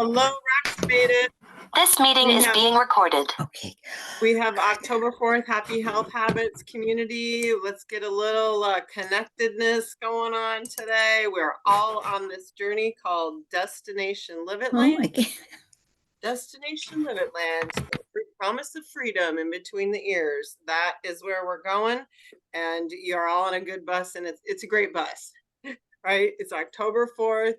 Hello, Rex made it. This meeting is being recorded. Okay. We have October 4th, Happy Health Habits community. Let's get a little connectedness going on today. We're all on this journey called Destination Live It Oh Land. my God. Destination Live It Land. Promise of freedom in between the ears. That is where we're going. And you're all on a good bus, and it's a great bus. Right, it's October 4th.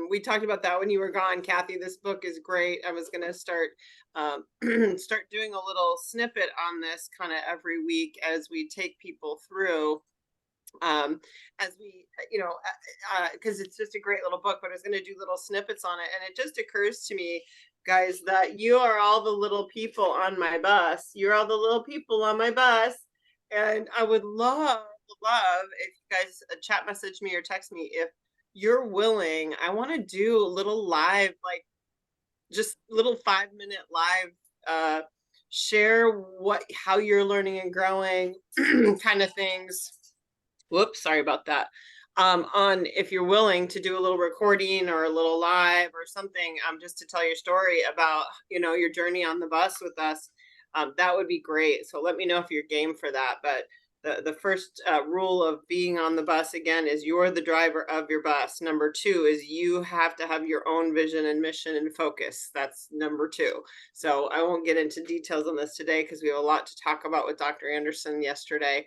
We talked about that when you were gone, Kathy. This book is great. I was going to start start doing a little snippet on this kind of every week as we take people through, as we, because it's just a great little book. But I was going to do little snippets on it, and it just occurs to me, guys, that you are all the little people on my bus. You're all the little people on my bus, and I would love if you guys chat message me or text me if you're willing. I want to do a little live, like just little 5-minute live share how you're learning and growing kind of things. Whoops, sorry about that. On if you're willing to do a little recording or a little live or something, just to tell your story about your journey on the bus with us. That would be great. So let me know if you're game for that. But the first rule of being on the bus, again, is you're the driver of your bus. Number 2 is you have to have your own vision and mission and focus. That's number 2. So I won't get into details on this today because we have a lot to talk about with Dr. Anderson yesterday.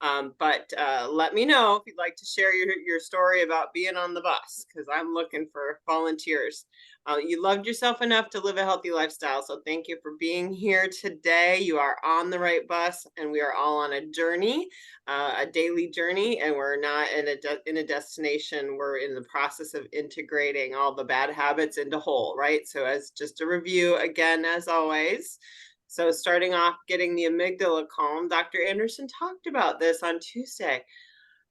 But let me know if you'd like to share your story about being on the bus, because I'm looking for volunteers. You loved yourself enough to live a healthy lifestyle. So thank you for being here today. You are on the right bus, and we are all on a journey, a daily journey, and we're not in a destination. We're in the process of integrating all the bad habits into whole, right? So as just a review, again, as always, so starting off, getting the amygdala calm. Dr. Anderson talked about this on Tuesday.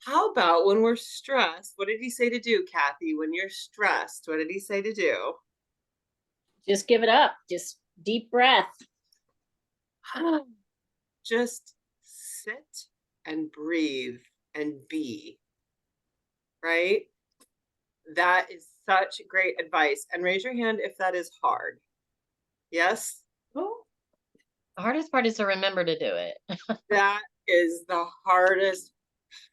How about when we're stressed? What did he say to do, Kathy? When you're stressed, what did he say to do? Just give it up. Just deep breath. Just sit and breathe and be. Right? That is such great advice. And raise your hand if that is hard. Yes? Oh. The hardest part is to remember to do it. That is the hardest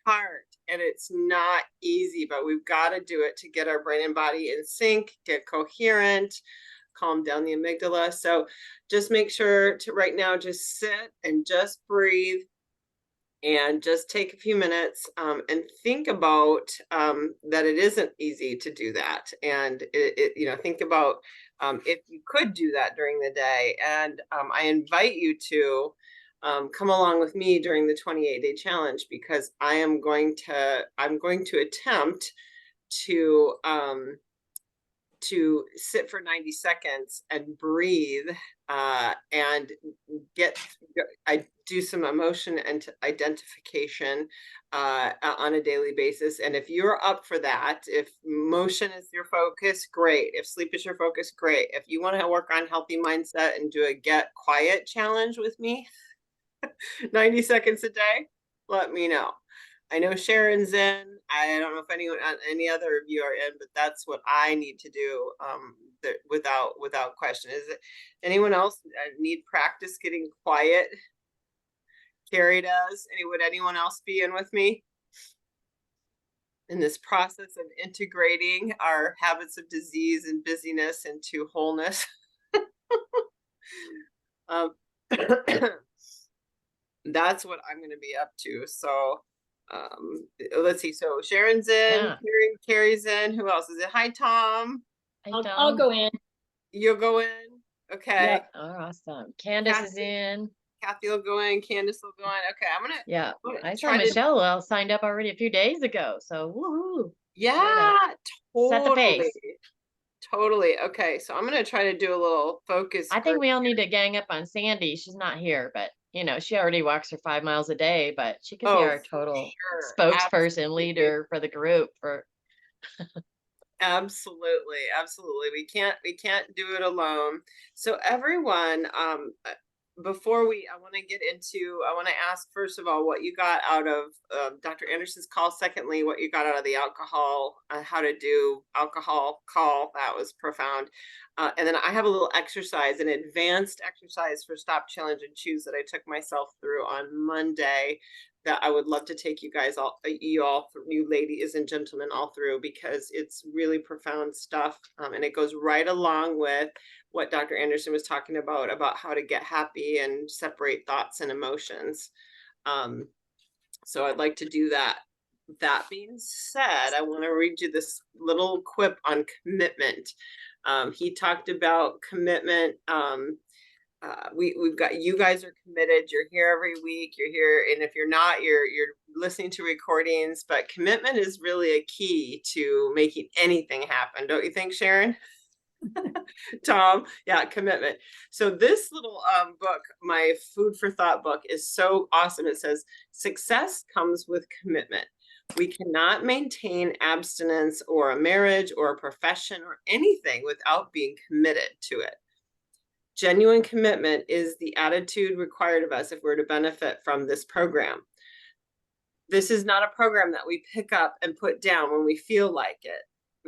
part, and it's not easy, but we've got to do it to get our brain and body in sync, get coherent, calm down the amygdala. So just make sure to right now just sit and just breathe and just take a few minutes and think about that it isn't easy to do that. And think about if you could do that during the day. And I invite you to come along with me during the 28-day challenge, because I'm going to attempt to sit for 90 seconds and breathe and I do some emotion and identification on a daily basis. And if you're up for that, if motion is your focus, great. If sleep is your focus, great. If you want to work on healthy mindset and do a get quiet challenge with me, 90 seconds a day, let me know. I know Sharon's in. I don't know if any other of you are in, but that's what I need to do without question. Is it anyone else need practice getting quiet? Carrie does. Would anyone else be in with me in this process of integrating our habits of disease and busyness into wholeness? That's what I'm going to be up to. So let's see. So Sharon's in, Yeah. Carrie's in. Who else is it? Hi, Tom. I'll go in. You'll go in. Okay. Yep. Oh, awesome. Candace is in. Kathy will go in. Candace will go in. Okay, I'm gonna. I saw Michelle signed up already a few days ago. So woohoo! Yeah, totally. Set the pace. Totally. Okay, so I'm gonna try to do a little focus. I think we all need to gang up on Sandy. She's not here, but she already walks her 5 miles a day, but she could be our total spokesperson, absolutely. Leader for the group. Absolutely. We can't do it alone. So everyone, before I want to get into, I want to ask first of all what you got out of Dr. Anderson's call. Secondly, what you got out of the alcohol, how to do alcohol call. That was profound. And then I have a little exercise, an advanced exercise for Stop, Challenge, and Choose that I took myself through on Monday that I would love to take you guys all, you ladies and gentlemen all through, because it's really profound stuff. And it goes right along with what Dr. Anderson was talking about how to get happy and separate thoughts and emotions. So I'd like to do that. That being said, I want to read you this little quip on commitment. He talked about commitment. We've got, you guys are committed. You're here every week. You're here, and if you're not, you're listening to recordings. But commitment is really a key to making anything happen, don't you think, Sharon? Tom, yeah, commitment. So this little book, my food for thought book, is so awesome. It says success comes with commitment. We cannot maintain abstinence or a marriage or a profession or anything without being committed to it. Genuine commitment is the attitude required of us if we're to benefit from this program. This is not a program that we pick up and put down when we feel like it.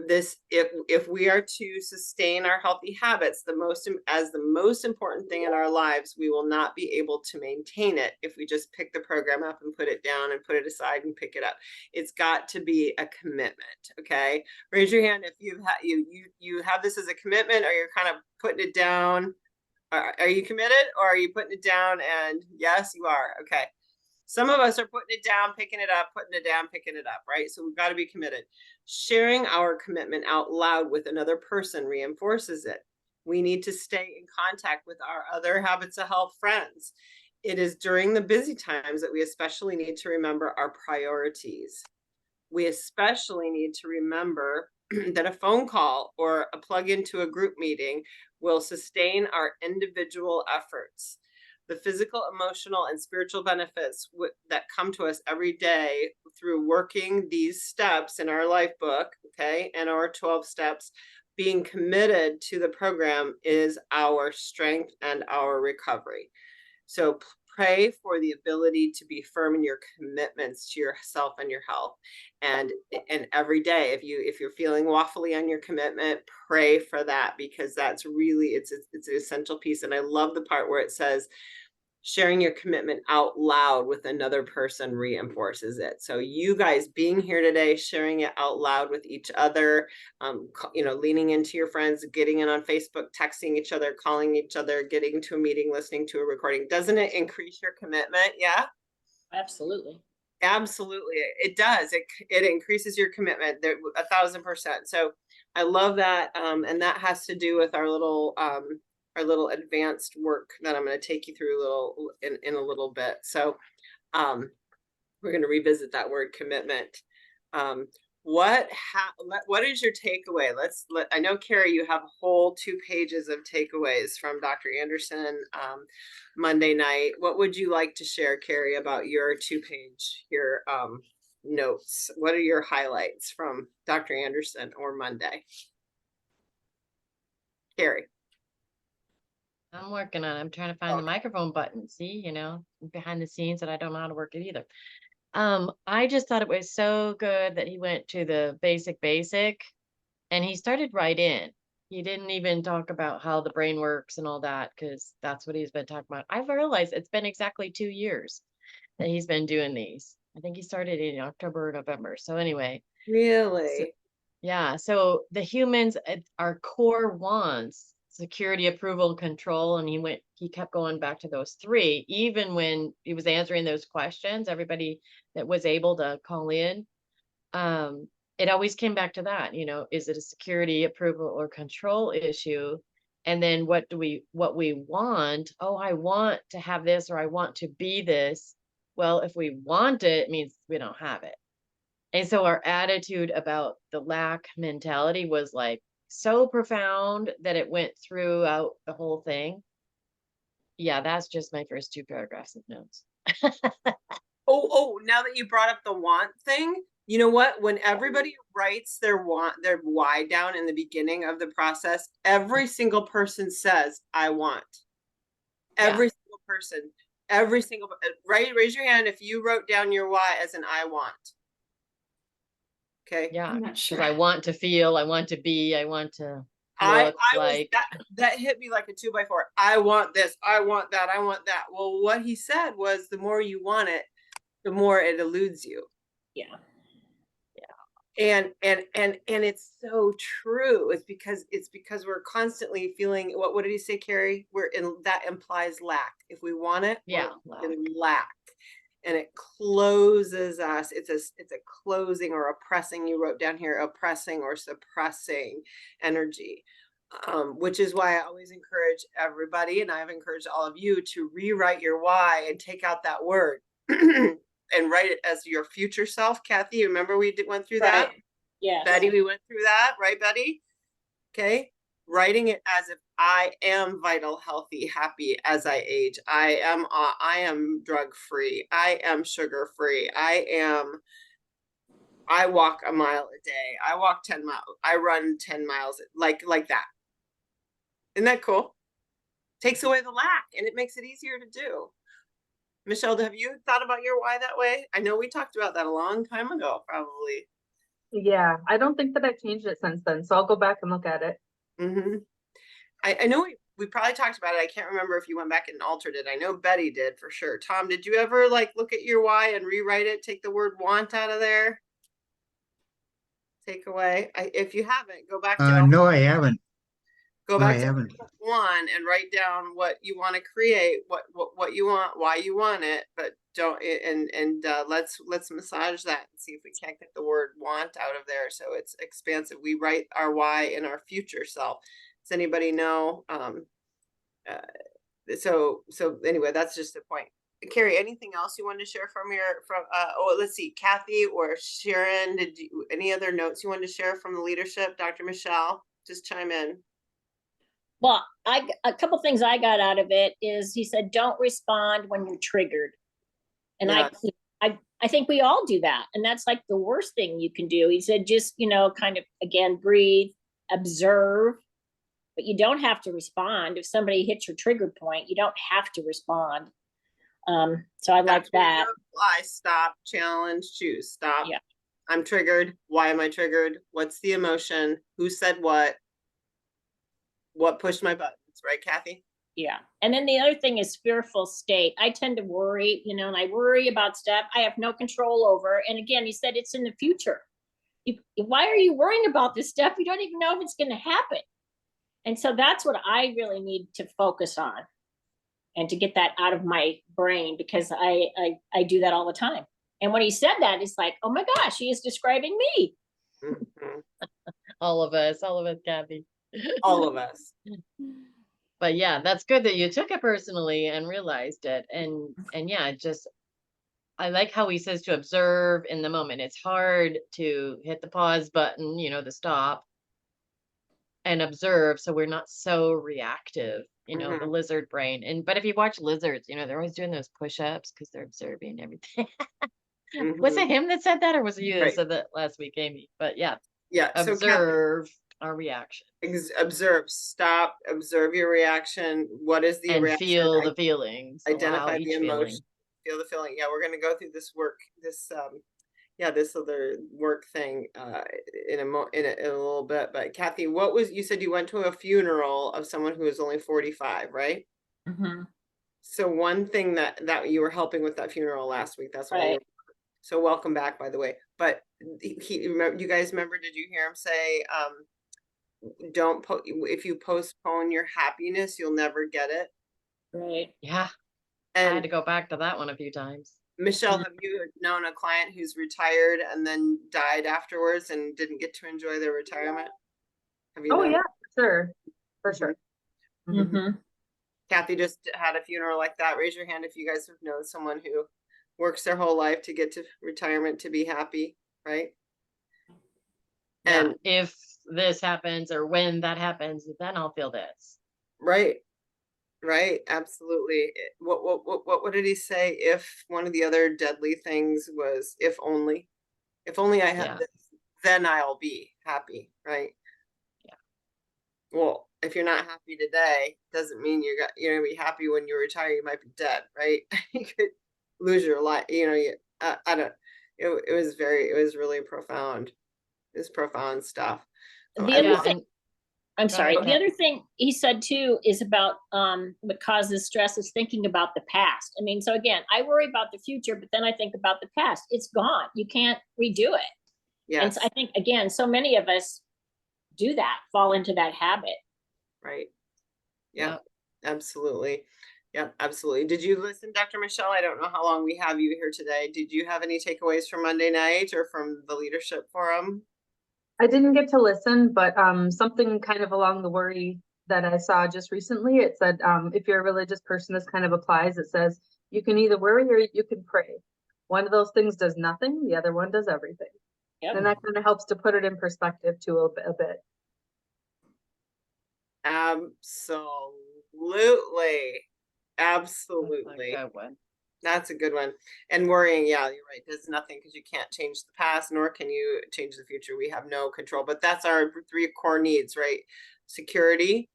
This, if we are to sustain our healthy habits, the most important thing in our lives, we will not be able to maintain it if we just pick the program up and put it down and put it aside and pick it up. It's got to be a commitment. Okay, raise your hand if you have this as a commitment, or you're kind of putting it down. Are you committed, or are you putting it down? And yes, you are. Okay. Some of us are putting it down, picking it up, putting it down, picking it up, right? So we've got to be committed. Sharing our commitment out loud with another person reinforces it. We need to stay in contact with our other Habits of Health friends. It is during the busy times that we especially need to remember our priorities. We especially need to remember that a phone call or a plug into a group meeting will sustain our individual efforts. The physical, emotional, and spiritual benefits that come to us every day through working these steps in our life book, okay, and our 12 steps, being committed to the program is our strength and our recovery. So pray for the ability to be firm in your commitments to yourself and your health. And every day, if you're feeling waffly on your commitment, pray for that, because that's really, it's an essential piece. And I love the part where it says, sharing your commitment out loud with another person reinforces it. So you guys being here today, sharing it out loud with each other, leaning into your friends, getting in on Facebook, texting each other, calling each other, getting to a meeting, listening to a recording. Doesn't it increase your commitment? Yeah. Absolutely. Absolutely. It does. It increases your commitment there 1,000%. So I love that. And that has to do with our little advanced work that I'm going to take you through in a little bit. So we're going to revisit that word commitment. What is your takeaway? I know, Carrie, you have a whole 2 pages of takeaways from Dr. Anderson Monday night. What would you like to share, Carrie, about your 2-page notes? What are your highlights from Dr. Anderson or Monday? Carrie. I'm working on it. I'm trying to find the microphone button. See, behind the scenes, that I don't know how to work it either. I just thought it was so good that he went to the basic, and he started right in. He didn't even talk about how the brain works and all that, because that's what he's been talking about. I've realized it's been exactly 2 years that he's been doing these. I think he started in October or November. So anyway. Really? So the humans, our core wants security, approval, control, and he kept going back to those 3, even when he was answering those questions. Everybody that was able to call in, it always came back to that. Is it a security, approval, or control issue? And then what we want? Oh, I want to have this, or I want to be this. Well, if we want it, it means we don't have it. And so our attitude about the lack mentality was like so profound that it went throughout the whole thing. Yeah, that's just my first 2 paragraphs of notes. Now that you brought up the want thing, you know what? When everybody writes their why down in the beginning of the process, every single person says, I want. Every single person, every single, raise your hand if you wrote down your why as an I want. Okay. Yeah, I'm not because sure. I want to feel, I want to be, I want to I look was like. that hit me like a 2x4. I want this, I want that, I want that. Well, what he said was the more you want it, the more it eludes you. Yeah. And it's so true. It's because we're constantly feeling what did he say, Carrie? That implies lack. If we want it, Yeah, we're in lack. And it closes us. It's a closing or oppressing. You wrote down here, oppressing or suppressing energy. Which is why I always encourage everybody, and I've encouraged all of you to rewrite your why and take out that word and write it as your future self. Kathy, remember we went through that? Yes. Betty, we went through that, right, Betty? Okay. Writing it as if I am vital, healthy, happy as I age. I am drug free. I am sugar free. I walk a mile a day. I walk 10 miles. I run 10 miles, like that. Isn't that cool? Takes away the lack and it makes it easier to do. Michelle, have you thought about your why that way? I know we talked about that a long time ago, probably. Yeah, I don't think that I've changed it since then, so I'll go back and look at it. Mm-hmm. I know we probably talked about it. I can't remember if you went back and altered it. I know Betty did for sure. Tom, did you ever like look at your why and rewrite it? Take the word want out of there. Take away. If you haven't, go back to No, I haven't. go No, I back to haven't. one and write down what you want to create, what you want, why you want it, but don't let's massage that and see if we can't get the word want out of there so it's expansive. We write our why in our future self. Does anybody know? So anyway, that's just the point. Carrie, anything else you wanted to share from let's see, Kathy or Sharon, did you any other notes you wanted to share from the leadership? Dr. Michelle, just chime in. Well, a couple things I got out of it is he said, don't respond when you're triggered. And Yes. I think we all do that. And that's like the worst thing you can do. He said, just, kind of, again, breathe, observe, but you don't have to respond. If somebody hits your trigger point, you don't have to respond. So I like that. Apply, stop, challenge, choose, stop. Yeah. I'm triggered. Why am I triggered? What's the emotion? Who said what? What pushed my buttons, right, Kathy? Yeah. And then the other thing is fearful state. I tend to worry, and I worry about stuff I have no control over. And again, he said it's in the future. Why are you worrying about this stuff? You don't even know if it's going to happen. And so that's what I really need to focus on and to get that out of my brain, because I do that all the time. And when he said that, it's like, oh my gosh, he is describing me. Mm-hmm. All of us, Kathy. All of us. But yeah, that's good that you took it personally and realized it. And yeah, I like how he says to observe in the moment. It's hard to hit the pause button, the stop and observe. So we're not so reactive, the lizard brain. But if you watch lizards, they're always doing those push-ups because they're observing everything. Was it him that said that, or was it you that said that last week, Amy? But yeah. Yeah. Observe our reaction. Observe, stop, observe your reaction. What is the reaction? Feel the feelings. Identify the emotion. Feel the feeling. Yeah, we're going to go through this other work thing in a little bit. But Kathy, you said you went to a funeral of someone who was only 45, right? Mm-hmm. So one thing that you were helping with that funeral last week, that's why. Right. So welcome back, by the way. But you guys remember, did you hear him say, if you postpone your happiness, you'll never get it? Right. Yeah. And I had to go back to that one a few times. Michelle, have you known a client who's retired and then died afterwards and didn't get to enjoy their retirement? Have you? Oh yeah, for sure. Mm-hmm. Kathy just had a funeral like that. Raise your hand if you guys have known someone who works their whole life to get to retirement to be happy, right? Yeah, and if this happens or when that happens, then I'll feel this. Right. Absolutely. What did he say? If one of the other deadly things was, if only I had this, then I'll be happy. Right. Yeah. Well, if you're not happy today, doesn't mean you're gonna be happy when you retire. You might be dead, right? You could lose your life. I don't. It was really profound. It was profound stuff. The I other love- thing, I'm sorry, ahead, the Kat. other thing he said too is about what causes stress is thinking about the past. I mean, so again, I worry about the future, but then I think about the past. It's gone. You can't redo it. And yes, so I think again, so many of us do that, fall into that habit. right. Yeah, Yep. absolutely. Yep, absolutely. Did you listen, Dr. Michelle? I don't know how long we have you here today. Did you have any takeaways from Monday night or from the leadership forum? I didn't get to listen, but something kind of along the worry that I saw just recently, it said if you're a religious person, this kind of applies. It says you can either worry or you can pray. One of those things does nothing, the other one does everything. Yep. And that kind of helps to put it in perspective too a bit. Absolutely. Absolutely. That's a good one. That's a good one. And worrying, yeah, you're right, does nothing because you can't change the past, nor can you change the future. We have no control, but that's our three core needs, right? Security,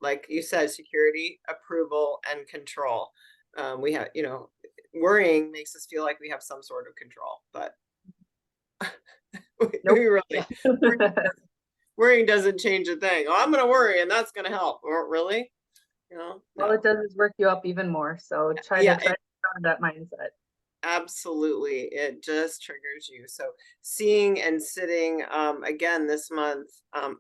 like you said, security, approval, and control. We have, worrying makes us feel like we have some sort of control, but Nope. we really, Yeah. worrying doesn't change a thing. Oh, I'm going to worry and that's going to help. Or really? All No. it does is work you up even more. So try Yeah, to get out of that mindset. Absolutely. It just triggers you. So seeing and sitting again this month,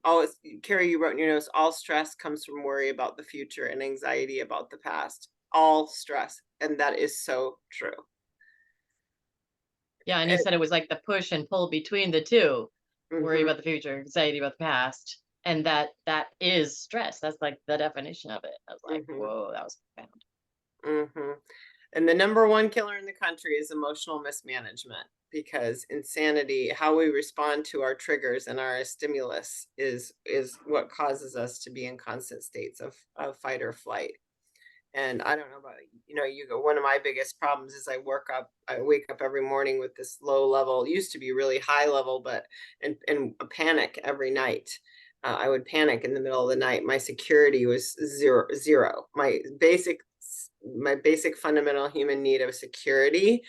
always, Carrie, you wrote in your notes, all stress comes from worry about the future and anxiety about the past. All stress. And that is so true. Yeah, and he said it was like the push and pull between the two. Worry Mhm. about the future, anxiety about the past. And that is stress. That's like the definition of it. I was like, Mhm. whoa, that was profound. And the number one killer in the country is emotional mismanagement because insanity, how we respond to our triggers and our stimulus is what causes us to be in constant states of fight or flight. And I don't know about, you go, one of my biggest problems is I wake up every morning with this low level, used to be really high level, but and a panic every night. I would panic in the middle of the night. My security was zero. My basic fundamental human need of security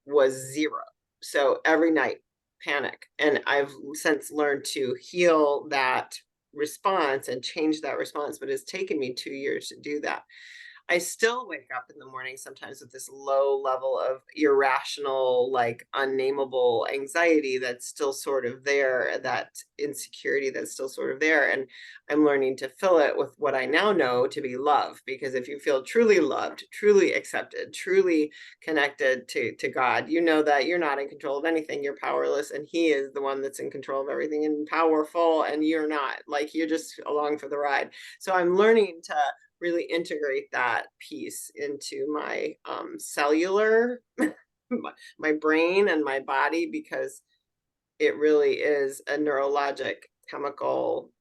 was zero. So every night, panic. And I've since learned to heal that response and change that response, but it's taken me 2 years to do that. I still wake up in the morning sometimes with this low level of irrational, like unnameable anxiety that's still sort of there, that insecurity that's still sort of there. And I'm learning to fill it with what I now know to be love. Because if you feel truly loved, truly accepted, truly connected to God, you know that you're not in control of anything. You're powerless, and He is the one that's in control of everything and powerful, and you're not. Like you're just along for the ride. So I'm learning to really integrate that piece into my cellular, my brain and my body, because it really is a neurologic chemical,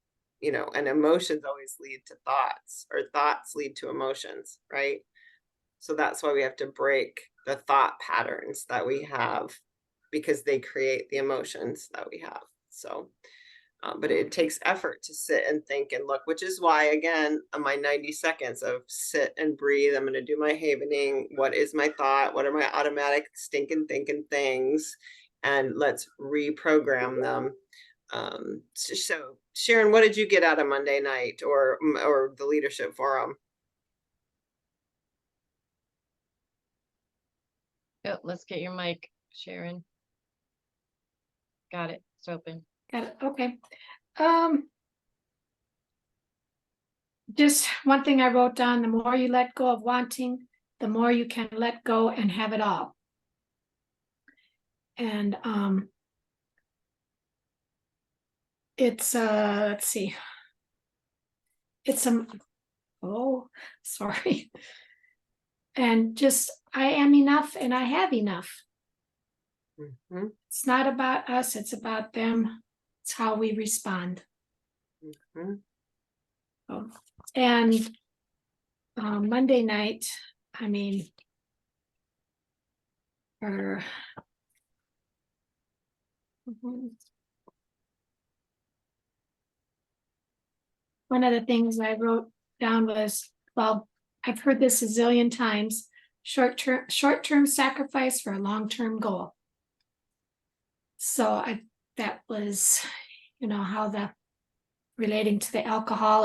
and emotions always lead to thoughts, or thoughts lead to emotions, right? So that's why we have to break the thought patterns that we have, because they create the emotions that we have. So but it takes effort to sit and think and look, which is why, again, my 90 seconds of sit and breathe. I'm going to do my havening. What is my thought? What are my automatic stinking thinking things? And let's reprogram them. So Sharon, what did you get out of Monday night or the leadership forum? Oh, let's get your mic, Sharon. Got it. It's open. Got it. Okay. Just one thing I wrote down, the more you let go of wanting, the more you can let go and have it all. And it's let's see. It's oh, sorry. And just I am enough and I have enough. Mhm, It's not about us, it's about them. It's how we respond. mhm. Oh. And Monday night, I mean, or one of the things I wrote down was, well, I've heard this a zillion times, short-term sacrifice for a long-term goal. So that was, how the relating to the alcohol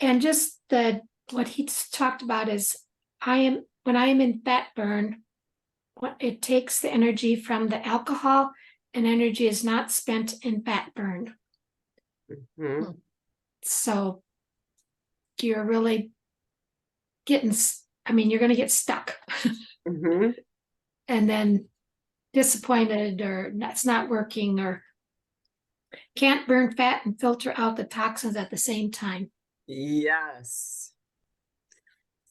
and just what he talked about is when I am in fat burn, it takes the energy from the alcohol, and energy is not spent in fat burn. Mhm. So you're really you're going to get stuck Mhm. and then disappointed, or that's not working, or can't burn fat and filter out the toxins at the same time. Yes.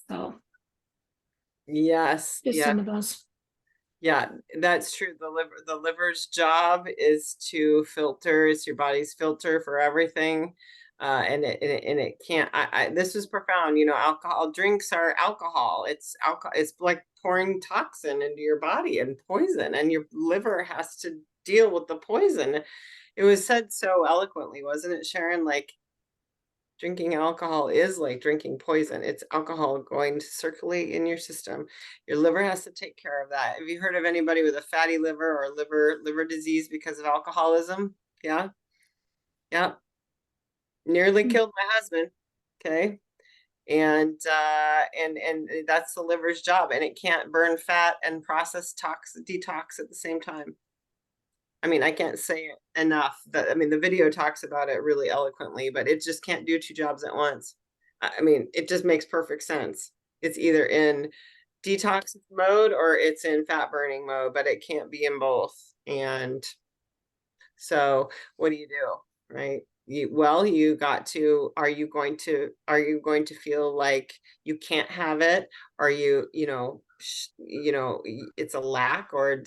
So Yes. just Yeah. some of those. Yeah, that's true. The liver's job is to filter. It's your body's filter for everything. And it can't, this was profound, alcohol drinks are alcohol. It's alcohol. It's like pouring toxin into your body and poison, and your liver has to deal with the poison. It was said so eloquently, wasn't it, Sharon? Like, drinking alcohol is like drinking poison. It's alcohol going to circulate in your system. Your liver has to take care of that. Have you heard of anybody with a fatty liver or liver disease because of alcoholism? Yeah. Yeah. Nearly killed my husband. Okay. And that's the liver's job, and it can't burn fat and process detox at the same time. I mean, I can't say it enough that, I mean, the video talks about it really eloquently, but it just can't do two jobs at once. I mean, it just makes perfect sense. It's either in detox mode or it's in fat burning mode, but it can't be in both. And so what do you do? Right? Are you going to feel like you can't have it? Are you, it's a lack, or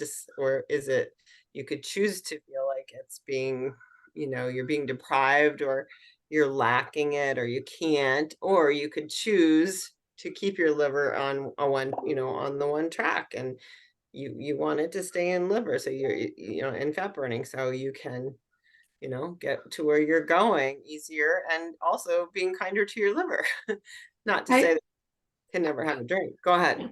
is it, you could choose to feel like it's being, you're being deprived, or you're lacking it, or you can't, or you could choose to keep your liver on on the one track, and you want it to stay in liver, so you're, in fat burning, so you can, get to where you're going easier, and also being kinder to your liver. Not to say that you can never have a drink. Go ahead.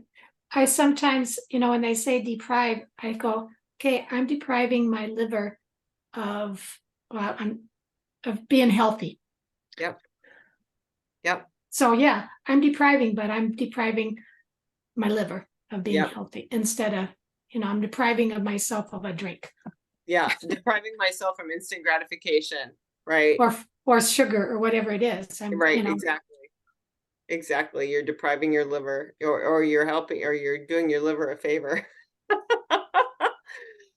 I sometimes, when they say deprive, I go, okay, I'm depriving my liver of being healthy. Yep. Yep. So yeah, I'm depriving, but I'm depriving my liver of being Yep. healthy instead of, I'm depriving of myself of a drink. Yeah, depriving myself from instant gratification, right? Or sugar or whatever it is. Right, exactly. You're depriving your liver, or you're helping, or you're doing your liver a favor.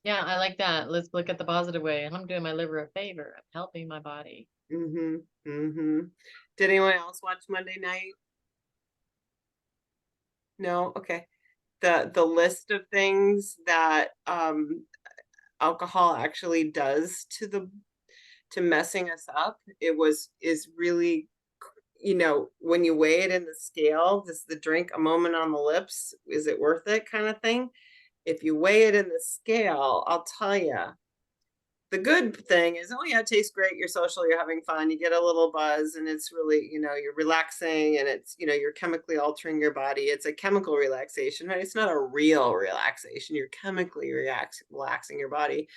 Yeah, I like that. Let's look at the positive way. I'm doing my liver a favor. I'm helping my body. Mm-hmm. Mm-hmm. Did anyone else watch Monday night? No? Okay. The list of things that alcohol actually does to messing us up, is really, when you weigh it in the scale, does the drink a moment on the lips, is it worth it, kind of thing? If you weigh it in the scale, I'll tell you, the good thing is, oh yeah, it tastes great, you're social, you're having fun, you get a little buzz, and it's really, you're relaxing, and it's, you're chemically altering your body. It's a chemical relaxation, right? It's not a real relaxation. You're chemically relaxing your body.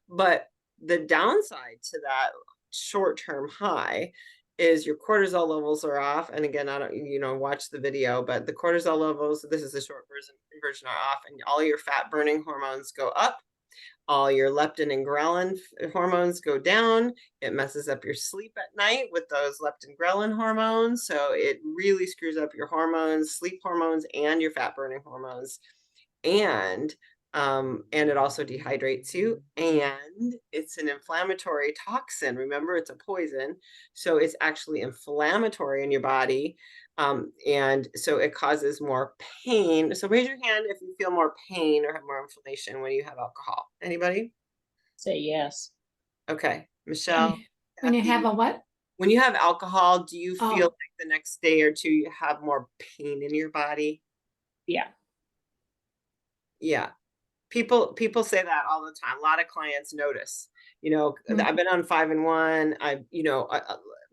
But the downside to that short-term high is your cortisol levels are off. And again, I don't, watch the video, but the cortisol levels, this is the short version, are off, and all your fat burning hormones go up. All your leptin and ghrelin hormones go down. It messes up your sleep at night with those leptin ghrelin hormones. So it really screws up your hormones, sleep hormones, and your fat burning hormones. And it also dehydrates you, and it's an inflammatory toxin. Remember, it's a poison. So it's actually inflammatory in your body. And so it causes more pain. So raise your hand if you feel more pain or have more inflammation when you have alcohol. Anybody? Say yes. Okay. Michelle? When you have Kathy, a what? when you have alcohol, do you feel Oh. like the next day or two you have more pain in your body? Yeah. Yeah. People say that all the time. A lot of clients notice, I've been on 5 and 1.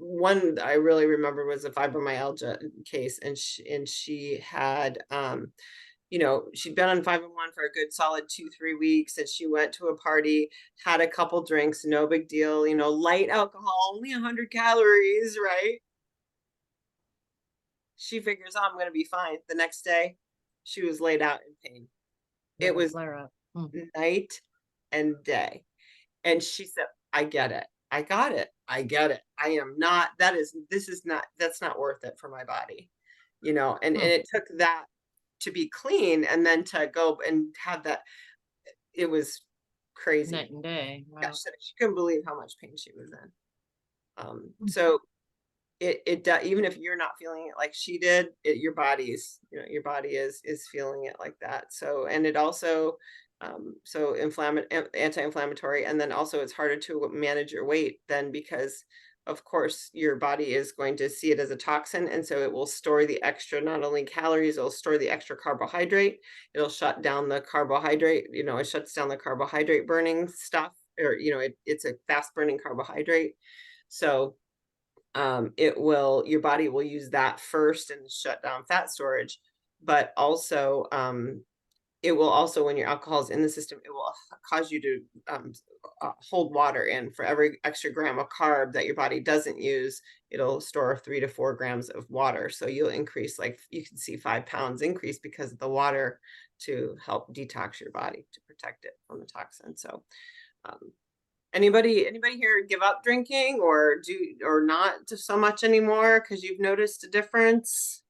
one I really remember was a fibromyalgia case, and she had, you know, she'd been on 5-in-1 for a good solid 2, 3 weeks, and she went to a party, had a couple drinks, no big deal, you know, light alcohol, only 100 calories, right? She figures, oh, I'm going to be fine. The next day, she was laid out in pain. It was Flare up. night and day. And she said, I get it. I got it. I get it. I am not, that's not worth it for my body, you know, and it took that to be clean and then to go and have that, it was crazy. Night and day. Wow. Gosh, she couldn't believe how much pain she was in. So even if you're not feeling it like she did, your body's, you know, your body is feeling it like that. So, and it also, so anti-inflammatory, and then also it's harder to manage your weight then, because of course your body is going to see it as a toxin, and so it will store the extra, not only calories, it'll store the extra carbohydrate. It'll shut down the carbohydrate, you know, it shuts down the carbohydrate burning stuff, or, you know, it's a fast burning carbohydrate. So your body will use that first and shut down fat storage, but also it will also, when your alcohol is in the system, it will cause you to hold water in. For every extra gram of carb that your body doesn't use, it'll store 3 to 4 grams of water. So you'll increase, like you can see 5 pounds increase because of the water, to help detox your body, to protect it from the toxin. So anybody here give up drinking, or not so much anymore because you've noticed a difference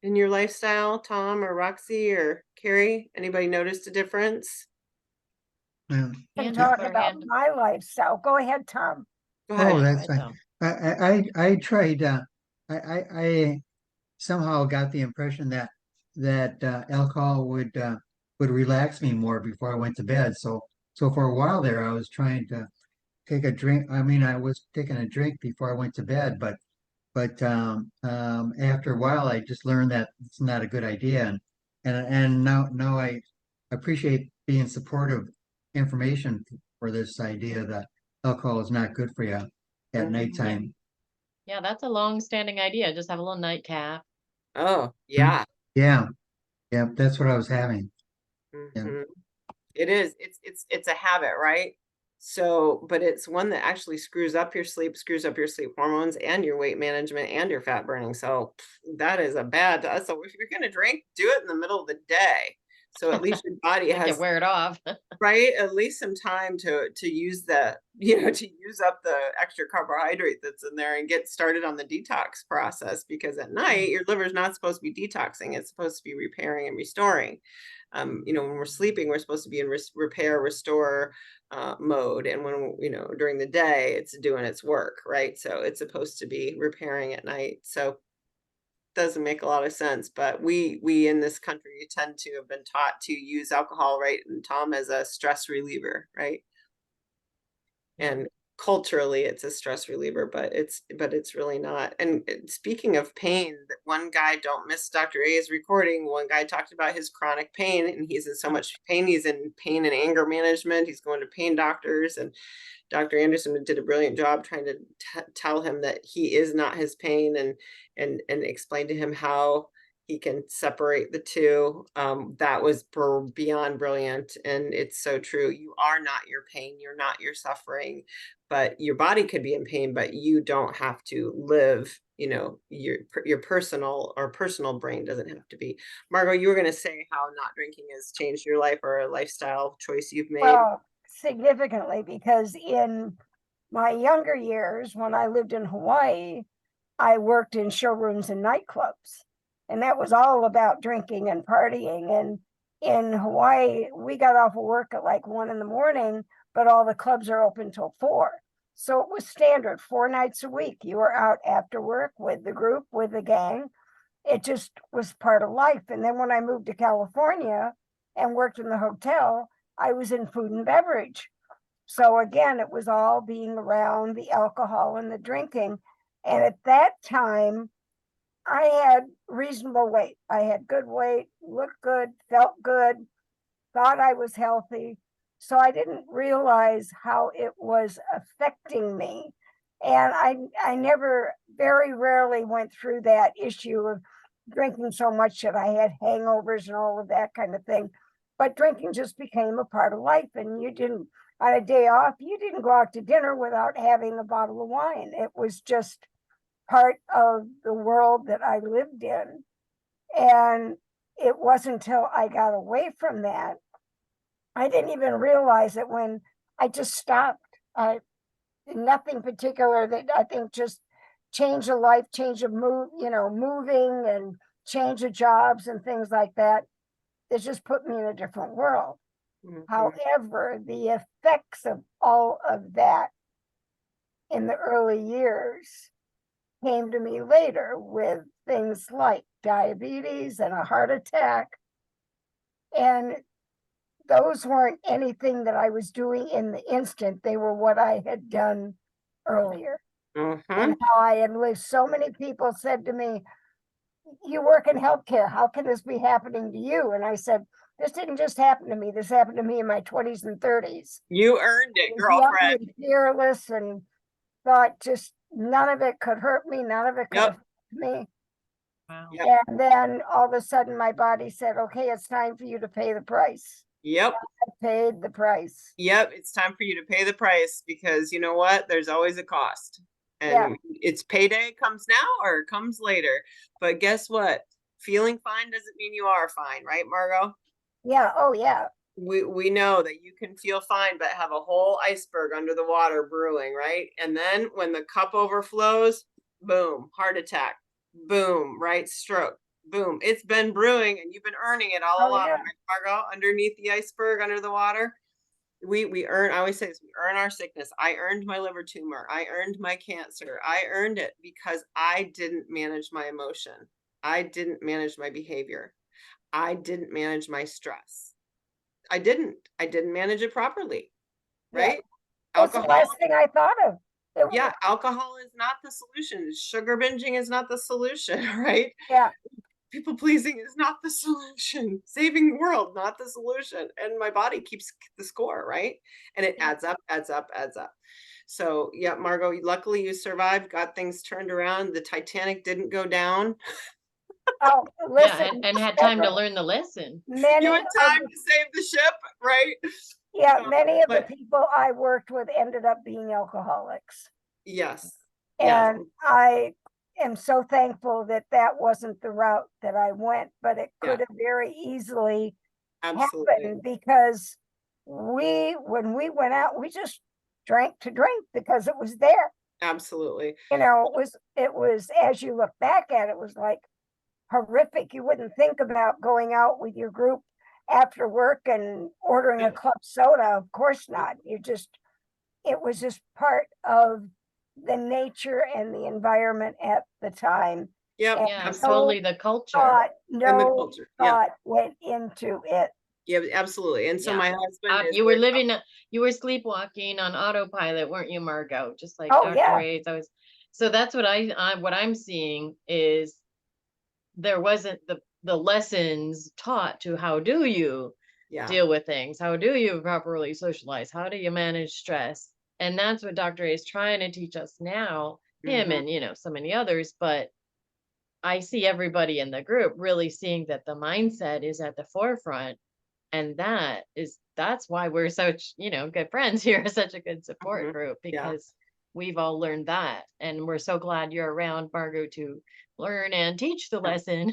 in your lifestyle? Tom or Roxy or Carrie, anybody noticed a difference? Yeah. Can Hand talk up or about hand- my lifestyle. Go ahead, Tom. Go ahead. Oh, Yeah, that's right, fine. Tom. I tried, I somehow got the impression that alcohol would relax me more before I went to bed. So for a while there, I was trying to take a drink. I mean, I was taking a drink before I went to bed, but after a while, I just learned that it's not a good idea, and now I appreciate being supportive information for this idea that alcohol is not good for you at Mhm. nighttime. Yeah, that's a long-standing idea. Just have a little nightcap. Oh, yeah. Yeah, that's what I was having. Yeah. Mhm. It is. It's a habit, right? So, but it's one that actually screws up your sleep hormones and your weight management and your fat burning. So that is a bad. So if you're gonna drink, do it in the middle of the day. So at least your body You has, can wear it off. right, at least some time to use that, you know, to use up the extra carbohydrate that's in there and get started on the detox process, because at night your liver's not supposed to be detoxing, it's supposed to be repairing and restoring. You know, when we're sleeping, we're supposed to be in repair, restore mode, and when, you know, during the day it's doing its work, right? So it's supposed to be repairing at night. So doesn't make a lot of sense, but we in this country tend to have been taught to use alcohol, right, and Tom, as a stress reliever, right? And culturally it's a stress reliever, but it's really not. And speaking of pain, that one guy, don't miss Dr. A's recording, one guy talked about his chronic pain, and he's in so much pain, he's in pain and anger management, he's going to pain doctors, and Dr. Anderson did a brilliant job trying to tell him that he is not his pain, and explain to him how he can separate the two. That was beyond brilliant, and it's so true. You are not your pain, you're not your suffering, but your body could be in pain, but you don't have to live, you know, your personal brain doesn't have to be. Margot, you were going to say how not drinking has changed your life, or a lifestyle choice you've made. Well, significantly, because in my younger years, when I lived in Hawaii, I worked in showrooms and nightclubs, and that was all about drinking and partying. And in Hawaii, we got off of work at like 1 a.m, but all the clubs are open till 4. So it was standard 4 nights a week. You were out after work with the group, with the gang. It just was part of life. And then when I moved to California and worked in the hotel, I was in food and beverage. So again, it was all being around the alcohol and the drinking. And at that time, I had reasonable weight. I had good weight, looked good, felt good, thought I was healthy. So I didn't realize how it was affecting me. And I never, very rarely went through that issue of drinking so much that I had hangovers and all of that kind of thing. But drinking just became a part of life, and you didn't, on a day off, you didn't go out to dinner without having a bottle of wine. It was just part of the world that I lived in. And it wasn't until I got away from that, I didn't even realize it when I just stopped. Nothing particular that I think just change of life, change of move, moving and change of jobs and things like that. It just put me in a different world. Mhm. However, the effects of all of that in the early years came to me later with things like diabetes and a heart attack. And those weren't anything that I was doing in the instant. They were what I had done earlier Mhm. and how I had lived. So many people said to me, you work in healthcare. How can this be happening to you? And I said, this didn't just happen to me. This happened to me in my 20s and 30s. You earned it, I was young girlfriend. and fearless and thought just none of it could hurt me. None of it could Yep. affect me. Wow. Yep. And then all of a sudden my body said, okay, it's time for you to pay the price. Yep. I paid the price. Yep. It's time for you to pay the price, because you know what? There's always a cost. And Yeah. it's payday comes now or it comes later. But guess what? Feeling fine doesn't mean you are fine, right, Margot? Yeah. Oh, yeah. We know that you can feel fine, but have a whole iceberg under the water brewing, right? And then when the cup overflows, boom, heart attack, boom, right? Stroke, boom. It's been brewing and you've been earning it all Oh, along, yeah. right, Margot? Underneath the iceberg, under the water. We earn, I always say this, we earn our sickness. I earned my liver tumor. I earned my cancer. I earned it because I didn't manage my emotion. I didn't manage my behavior. I didn't manage my stress. I didn't manage it properly, Yeah. right? That's the Alcohol, last thing I thought of. yeah, alcohol is not the solution. Sugar binging is not the solution, right? Yeah. People pleasing is not the solution. Saving the world, not the solution. And my body keeps the score, right? And it Yeah. adds up, adds up, adds up. So yeah, Margot, luckily you survived, got things turned around. The Titanic didn't go down. Oh, Yeah, listen. and had time to learn the lesson. Many You had of time the- to save the ship, right? Yeah, So, many of the but people I worked with ended up being alcoholics. yes, yes, And I am so thankful that that wasn't the route that I went, but it Yeah. could have very easily absolutely. happened because when we went out, we just drank to drink because it was there. Absolutely. It was, as you look back at it, was like horrific. You wouldn't think about going out with your group after work and ordering a club soda. Of course not. It was just part of the nature and the environment at the time. Yep, And Yeah, absolutely. totally the culture. Thought, And the no culture. Yeah, thought went into it. yeah, absolutely. And so Yeah. my husband is You were with- living, you were sleepwalking on autopilot, weren't you, Margot? Just like Oh, Dr. yeah. Ray's always. So that's what what I'm seeing is there wasn't the lessons taught to how do you yeah, deal with things? How do you properly socialize? How do you manage stress? And that's what Dr. A is trying to teach us now, him Mhm. and, so many others. But I see everybody in the group really seeing that the mindset is at the forefront. And that's why we're such, good friends here, such a good support Mhm. group, Yeah. because we've all learned that. And we're so glad you're around, Margot, to learn and teach the lesson.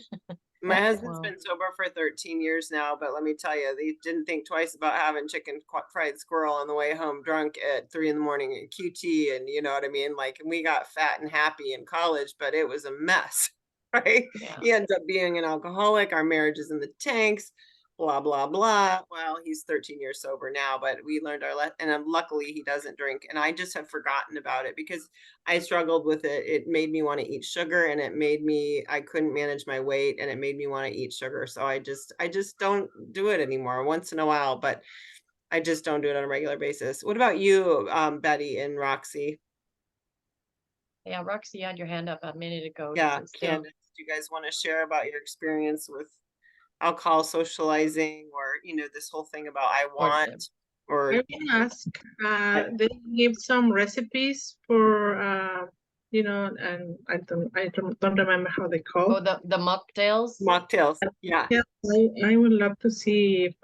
My husband's Wow. been sober for 13 years now, but let me tell you, they didn't think twice about having chicken fried squirrel on the way home drunk at 3 in the morning at QT. And you know what I mean? Like, we got fat and happy in college, but it was a mess, right? Yeah. He ends up being an alcoholic. Our marriage is in the tanks, blah, blah, blah. Well, he's 13 years sober now, but we learned our lesson. And luckily he doesn't drink. And I just have forgotten about it because I struggled with it. It made me want to eat sugar, and I couldn't manage my weight, and it made me want to eat sugar. So I just don't do it anymore, once in a while, but I just don't do it on a regular basis. What about you, Betty and Roxy? Yeah, Roxy, you had your hand up a minute ago. Yeah, Just, Candace, do you guys want to share about your experience with alcohol socializing, or, this whole thing about I Or want? or I can ask, they give some recipes for, and don't remember how they call. Oh, the mocktails? mocktails? Yeah, Yeah, I would love to see if,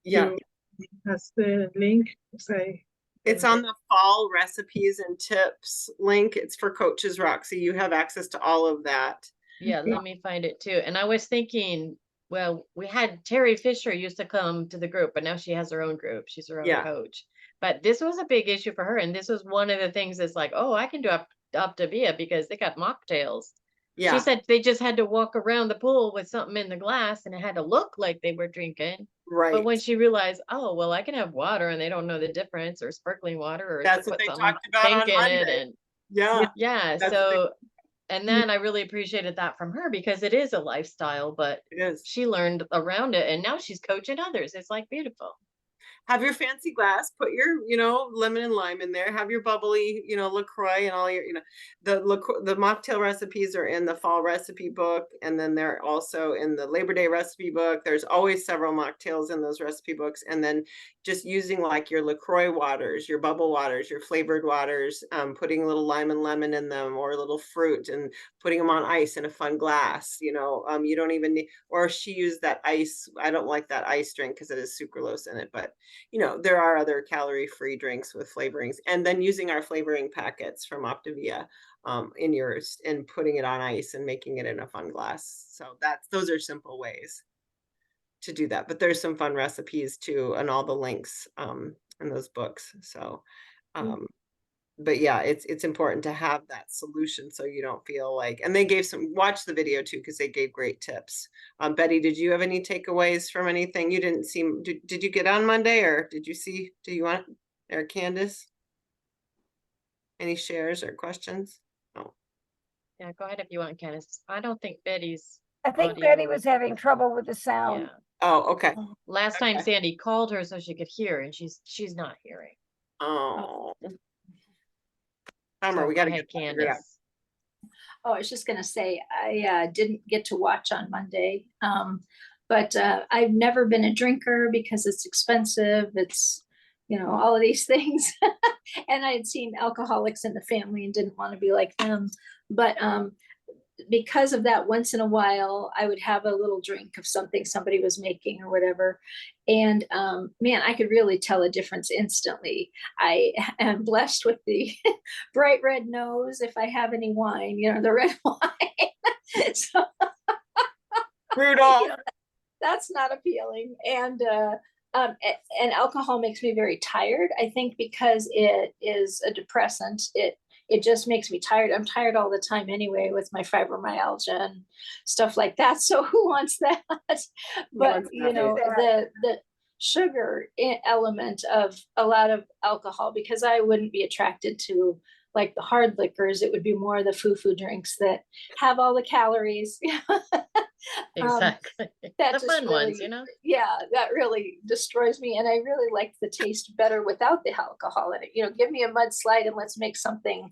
yeah. you has the link, say. It's on the fall recipes and tips link. It's for Coaches Roxy. You have access to all of that. Yeah, let me find it too. And I was thinking, well, we had Terry Fisher used to come to the group, but now she has her own group. She's her own Yeah. coach. But this was a big issue for her. And this was one of the things that's like, oh, I can do Optavia because they got mocktails. Yeah, She said they just had to walk around the pool with something in the glass and it had to look like they were drinking. right. But when she realized, oh, well, I can have water and they don't know the difference, or sparkling water, or That's what put they something talked about on pink in it. Monday. And Yeah, yeah, That's so, and then I really appreciated that from her because it is a lifestyle, but it is. she learned around it and now she's coaching others. It's like beautiful. Have your fancy glass, put your, lemon and lime in there, have your bubbly, LaCroix and all your, the mocktail recipes are in the fall recipe book. And then they're also in the Labor Day recipe book. There's always several mocktails in those recipe books. And then just using like your LaCroix waters, your bubble waters, your flavored waters, putting a little lime and lemon in them or a little fruit and putting them on ice in a fun glass, you don't even need, or she used that ice. I don't like that ice drink because it is sucralose in it, but there are other calorie-free drinks with flavorings, and then using our flavoring packets from Optavia in yours and putting it on ice and making it in a fun glass. So those are simple ways to do that. But there's some fun recipes too, and all the links in those books. So, but yeah, it's important to have that solution so you don't feel like, and they gave watch the video too, because they gave great tips. Betty, did you have any takeaways from anything? You didn't seem, did you get on Monday or do you want, or Candace? Any shares or questions? No. Yeah, go ahead if you want, Candace. I don't think Betty's. I think audio Betty was having trouble with the sound. Yeah. Oh, okay. Last time Okay. Sandy called her so she could hear and she's not hearing. Oh. Bummer, So we go gotta ahead, get that figured out. Candace. Oh, I was just gonna say, I didn't get to watch on Monday. But I've never been a drinker because it's expensive. It's, all of these things. And I had seen alcoholics in the family and didn't want to be like them. But because of that, once in a while, I would have a little drink of something somebody was making or whatever. And man, I could really tell a difference instantly. I am blessed with the bright red nose if I have any wine, the red wine. So, Rudolph. that's not appealing. And alcohol makes me very tired. I think because it is a depressant, it just makes me tired. I'm tired all the time anyway with my fibromyalgia and stuff like that. So who wants that? But the sugar element of a lot of alcohol, because I wouldn't be attracted to like the hard liquors. It would be more the foo-foo drinks that have all the calories. Exactly. That The just fun ones, really, yeah, that really destroys me. And I really like the taste better without the alcohol in it. Give me a mudslide and let's make something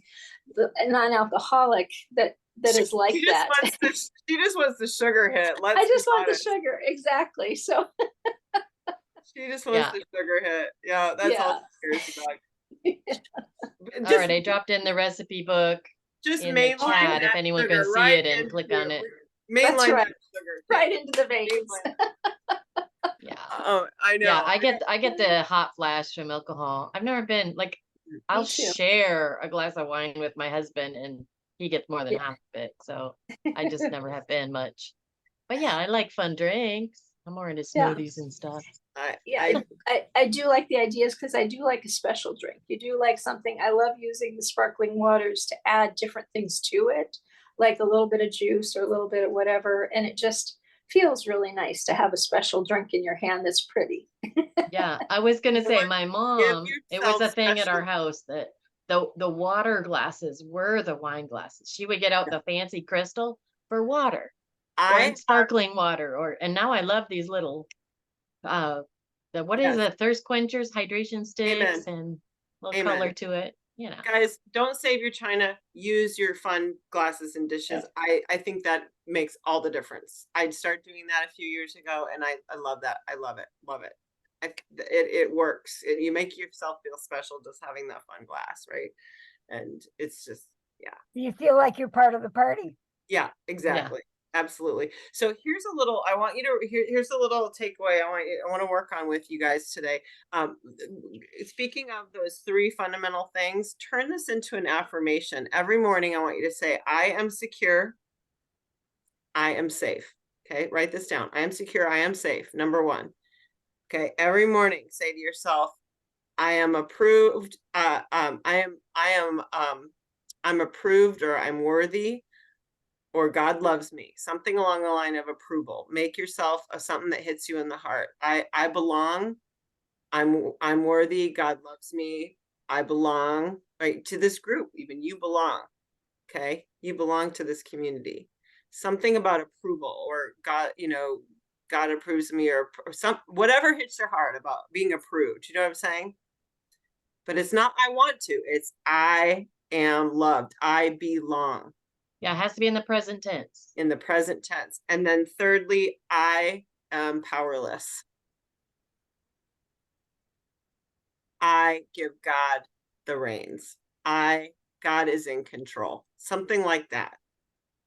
non-alcoholic that is like that. She just wants the sugar hit. I just want the sugar. Exactly. So she just wants the sugar hit. Yeah, that's all she cares about. All right, I dropped in the recipe book Just in the chat if anyone can see it and click on it. Mainline right. sugar. Right into the veins. Yeah. Oh, I know. Yeah, I get the hot flash from alcohol. I've never been like, I'll too. share a glass of wine with my husband and he gets more than half of it. So I just never have been much. But yeah, I like fun drinks. I'm more into smoothies and stuff. I do like the ideas because I do like a special drink. You do like something. I love using the sparkling waters to add different things to it, like a little bit of juice or a little bit of whatever. And it just feels really nice to have a special drink in your hand that's pretty. Yeah, I was gonna say my mom, it was a yourself thing at our special. house that the water glasses were the wine glasses. She would get out the fancy crystal for water or sparkling water and now I love these little what is it, thirst quenchers, hydration sticks, and a little color to it. Guys, don't save your china. Use your fun glasses and dishes. I think that makes all the difference. I'd start doing that a few years ago and I love that. I love it. Love it. It works. You make yourself feel special just having that fun glass, right? And it's just, yeah. You feel like you're part of the party. Yeah, exactly. Absolutely. So here's a little, I want you to, here's a little takeaway I want to work on with you guys today. Speaking of those 3 fundamental things, turn this into an affirmation. Every morning, I want you to say, I am secure. I am safe. Okay. Write this down. I am secure. I am safe. Number 1. Okay. Every morning, say to yourself, I am approved. I'm approved, or I'm worthy, or God loves me, something along the line of approval. Make yourself something that hits you in the heart. I belong. I'm worthy. God loves me. I belong, right, to this group. Even you belong. Okay. You belong to this community. Something about approval, or God, God approves of me, or some, whatever hits your heart about being approved. You know what I'm saying? But it's not, I want to, it's, I am loved. I belong. Yeah, it has to be in the present tense. In the present tense. And then thirdly, I am powerless. I give God the reins. God is in control. Something like that.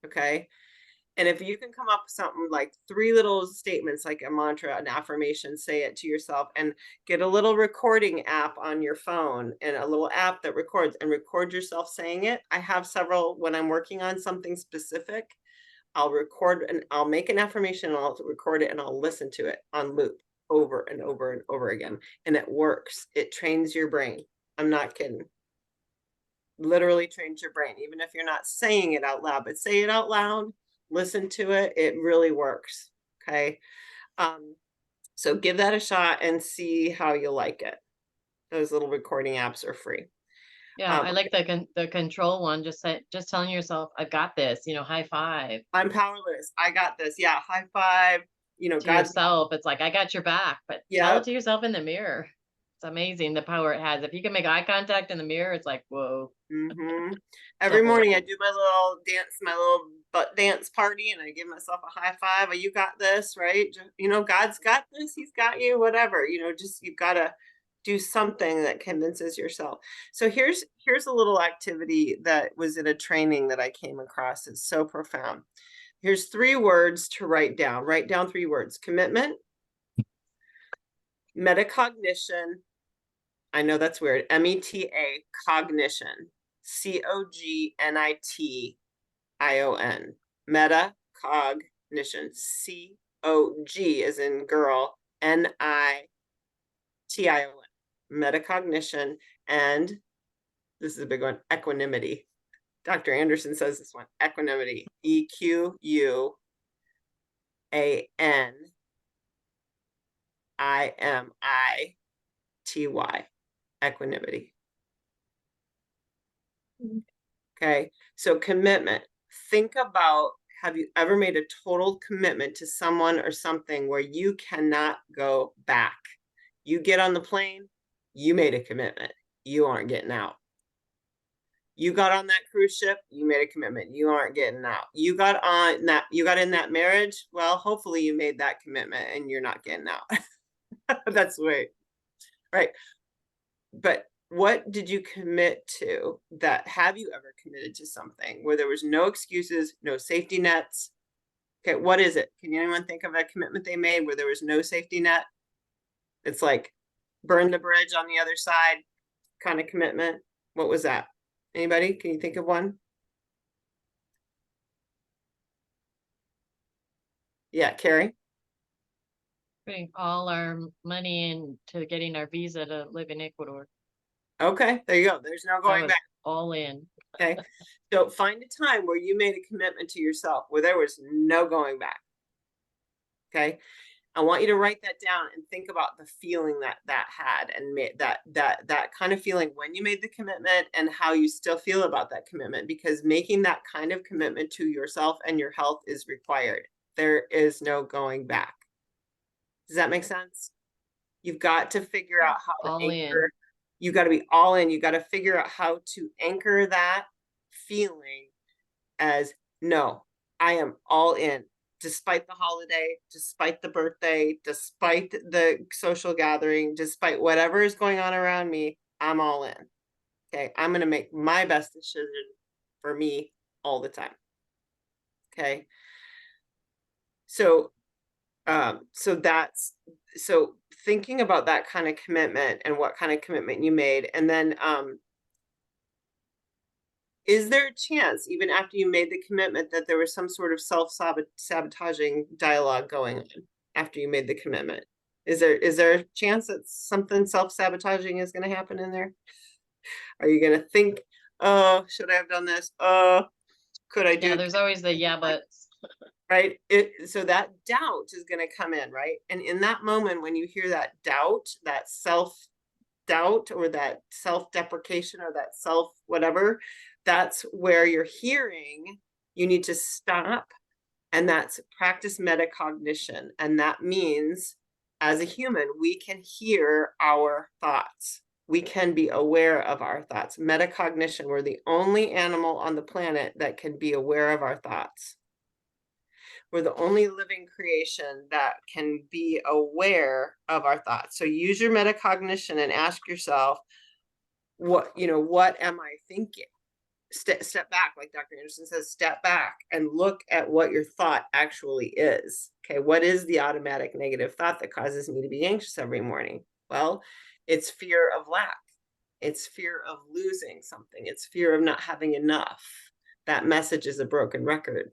Okay. And if you can come up with something like 3 little statements, like a mantra, an affirmation, say it to yourself, and get a little recording app on your phone, and a little app that records, and record yourself saying it. I have several when I'm working on something specific. I'll record and I'll make an affirmation, and I'll record it, and I'll listen to it on loop over and over and over again. And it works. It trains your brain. I'm not kidding. Literally trains your brain, even if you're not saying it out loud, but say it out loud. Listen to it. It really works. Okay. So give that a shot and see how you like it. Those little recording apps are free. Yeah, I like the control one. Just telling yourself, I've got this, high five. I'm powerless. I got this. Yeah. High five, to yourself. It's like, I got your back, but tell it to yourself in the mirror. It's amazing the power it has. If you can make eye contact in the mirror, it's like, whoa. Every morning I do my little dance, my little butt dance party, and I give myself a high five. Oh, you got this, right? God's got this. He's got you, whatever, just, you've got to do something that convinces yourself. So here's a little activity that was in a training that I came across. It's so profound. Here's 3 words to write down. Write down 3 words: commitment, metacognition. I know that's weird. META, cognition. COGNITION. Metacognition. COG as in girl. NITION. Metacognition. And this is a big one, equanimity. Dr. Anderson says this one, equanimity. EQUANIMITY. Equanimity. Okay, so commitment. Think about, have you ever made a total commitment to someone or something where you cannot go back? You get on the plane, you made a commitment. You aren't getting out. You got on that cruise ship, you made a commitment. You aren't getting out. You got in that marriage. Well, hopefully you made that commitment and you're not getting out. That's right. But what did you commit to? Have you ever committed to something where there was no excuses, no safety nets? Okay, what is it? Can anyone think of a commitment they made where there was no safety net? It's like burn the bridge on the other side kind of commitment. What was that? Anybody? Can you think of one? Yeah, Carrie? Putting all our money into getting our visa to live in Ecuador. Okay, there you go. There's no going back. All in. Okay, so find a time where you made a commitment to yourself where there was no going back. Okay, I want you to write that down and think about the feeling that had, and that kind of feeling when you made the commitment, and how you still feel about that commitment, because making that kind of commitment to yourself and your health is required. There is no going back. Does that make sense? You've got to figure out how to anchor. You got to be all in. You got to figure out how to anchor that feeling as, no, I am all in despite the holiday, despite the birthday, despite the social gathering, despite whatever is going on around me, I'm all in. Okay, I'm going to make my best decision for me all the time. Okay. So so thinking about that kind of commitment and what kind of commitment you made, and then is there a chance, even after you made the commitment, that there was some sort of self-sabotaging dialogue going on after you made the commitment? Is there a chance that something self-sabotaging is going to happen in there? Are you going to think, oh, should I have done this? Could I do? Yeah, there's always the yeah, but. Right? So that doubt is going to come in, right? And in that moment, when you hear that doubt, that self-doubt or that self-deprecation or that self-whatever, that's where you're hearing you need to stop. And that's practice metacognition. And that means as a human, we can hear our thoughts. We can be aware of our thoughts. Metacognition, we're the only animal on the planet that can be aware of our thoughts. We're the only living creation that can be aware of our thoughts. So use your metacognition and ask yourself, what am I thinking? Step back, like Dr. Anderson says, step back and look at what your thought actually is. Okay, what is the automatic negative thought that causes me to be anxious every morning? Well, it's fear of lack. It's fear of losing something. It's fear of not having enough. That message is a broken record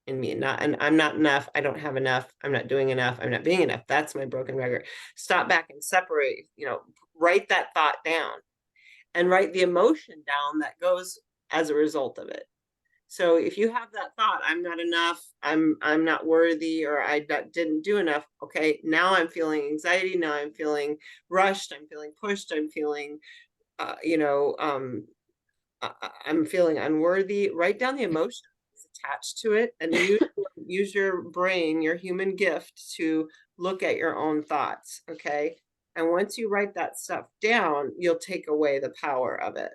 in me. And I'm not enough. I don't have enough. I'm not doing enough. I'm not being enough. That's my broken record. Stop back and separate, write that thought down and write the emotion down that goes as a result of it. So if you have that thought, I'm not enough, I'm not worthy, or I didn't do enough. Okay, now I'm feeling anxiety. Now I'm feeling rushed. I'm feeling pushed. I'm feeling, I'm feeling unworthy. Write down the emotion attached to it and use your brain, your human gift, to look at your own thoughts. Okay. And once you write that stuff down, you'll take away the power of it.